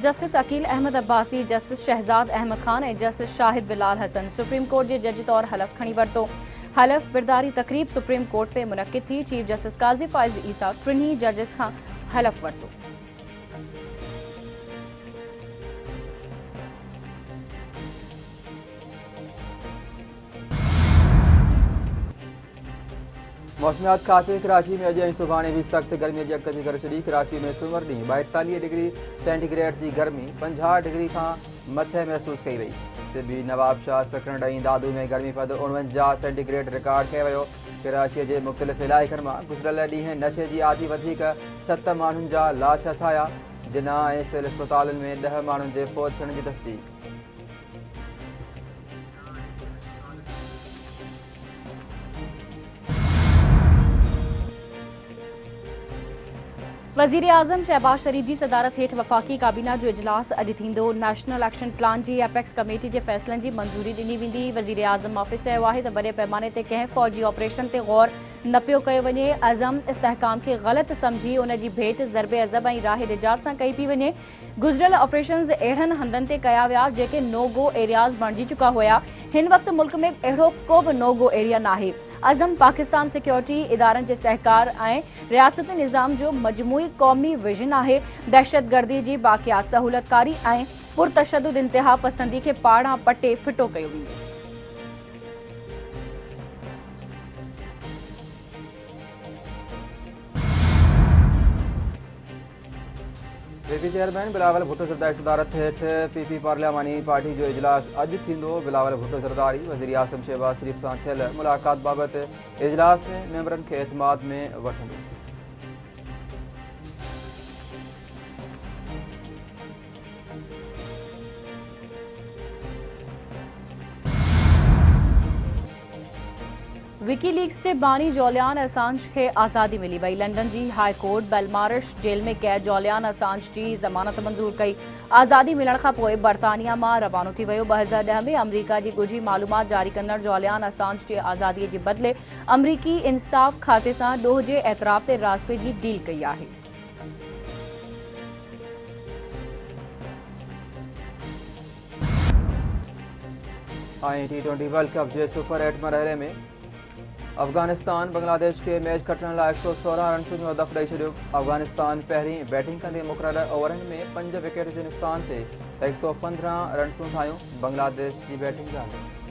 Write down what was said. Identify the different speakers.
Speaker 1: Justice Aqeel Ahmad Abbasi, justice Shahzad Ahmad Khan ऐं justice Shahid Bilal Hasan supreme court के जज तौर हलफ खणी वरितो। हलफ बिरदारी तकरीब सुप्रीम कोर्ट में मुनक़िद थी। चीफ जस्टिस काज़ी फ़ाइज़ ईसा टिनी जजिस खां हलफ वरितो।
Speaker 2: मौसमियात खाते कराची में अॼु ऐं सुभाणे भी सख्त गर्मी जी अकदी करे छॾी। कराची में सूमर ॾींहुं 42 डिग्री सेंटीग्रेड की गर्मी 50 डिग्री खां मथे महसूस कई वई। सिबी नवाबशाह सकरंड ऐं दादू में गर्मी पद 49 सेंटीग्रेड रिकॉर्ड कयो वियो। कराची के मुख़्तलिफ़ इलाइक़नि मां गुज़िरियल ॾींहुं नशे की आदि वधीक 7 माण्हुनि जा लाश हथाया। जिना ऐं सिविल अस्पतालनि में 10 माण्हुनि जे फौत थियण जी तस्दीक।
Speaker 1: वज़ीर आज़म शहबाज शरीफ की सदारत हेठ वफ़ाक़ी काबीना जो इजलास अॼु थींदो। नेशनल एक्शन प्लान की एपेक्स कमेटी के फैसलन की मंजूरी ॾिनी वेंदी। वज़ीर आज़म ऑफिस चयो आहे त वॾे पैमाने ते कंहिं फ़ौजी ऑपरेशन ते गौर न पियो कयो वञे। अज़म इस्तेहकाम के गलत समझी उन जी भेट ज़रबे अज़ब ऐं राह निजात सां कई पई वञे। गुज़िरियल ऑपरेशन्स अहिड़नि हंधनि ते कया विया जेके नो गो एरियाज़ बणिजी चुका हुआ। हिन वक़्त मुल्क में अहिड़ो को बि नो गो एरिया नाहे। अज़म पाकिस्तान सिक्योरिटी इदारनि के सहकार ऐं रियासती निज़ाम जो मजमूई क़ौमी विजन आहे। दहशतगर्दी की बाक़ियात सहूलतकारी ऐं पुरतशद्दुद इंतिहा पसंदी के पाड़ा पटे फिटो कयो वेंदो।
Speaker 2: पीपी चेयरमैन बिलावल भुट्टो ज़रदारी सदारत हेठ पीपी पार्लियामानी पार्टी जो इजलास अॼु थींदो। बिलावल भुट्टो ज़रदारी वज़ीर आज़म शहबाज शरीफ सां थियल मुलाक़ात बाबत इजलास में मेंबरनि के एतमाद में वठंदो।
Speaker 1: विकीलीक्स के बानी जूलियन असांज के आज़ादी मिली वही। लंडन की हाई कोर्ट बेलमारिश जेल में कैद जूलियन असांज की ज़मानत मंजूर कई। आज़ादी मिलण खां पोइ बरतानिया मां रवानो थी वियो। 2010 में अमरीका की ॻुझी मालूमात जारी कंदड़ जूलियन असांज के आज़ादी के बदले अमरीकी इंसाफ़ खाते से ॾोह के एतराफ़ ते रास्ते की डील कई आहे।
Speaker 2: T20 वर्ल्ड कप के सुपर 8 मरहले में अफगानिस्तान बांग्लादेश के मैच खटण लाइ 116 रन्स में हदफ ॾेई छॾियो। अफगानिस्तान पहिरीं बैटिंग कंदे मुक़ररु ओवरनि में 5 विकेट के नुक़सान ते 115 रन्सूं ठाहियूं। बांग्लादेश की बैटिंग जारी।